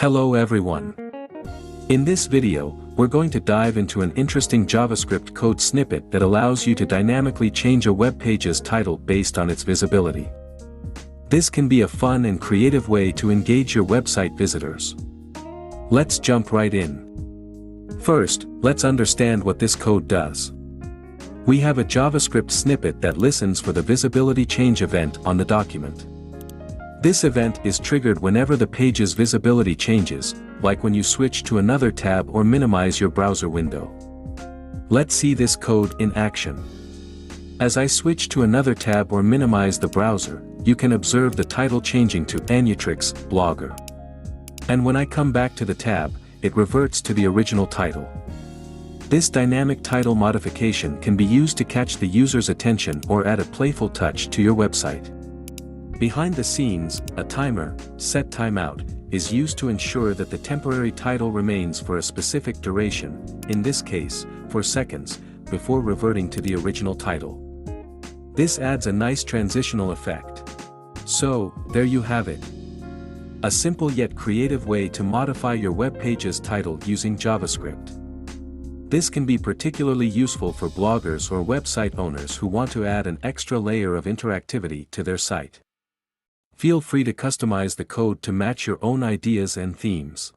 Hello everyone. In this video, we're going to dive into an interesting JavaScript code snippet that allows you to dynamically change a web page's title based on its visibility. This can be a fun and creative way to engage your website visitors. Let's jump right in. First, let's understand what this code does. We have a JavaScript snippet that listens for the visibility change event on the document. This event is triggered whenever the page's visibility changes, like when you switch to another tab or minimize your browser window. Let's see this code in action. As I switch to another tab or minimize the browser, you can observe the title changing to Anutrix Blogger. And when I come back to the tab, it reverts to the original title. This dynamic title modification can be used to catch the user's attention or add a playful touch to your website. Behind the scenes, a timer, set timeout, is used to ensure that the temporary title remains for a specific duration, in this case, for seconds, before reverting to the original title. This adds a nice transitional effect. So, there you have it. A simple yet creative way to modify your web page's title using JavaScript. This can be particularly useful for bloggers or website owners who want to add an extra layer of interactivity to their site. Feel free to customize the code to match your own ideas and themes.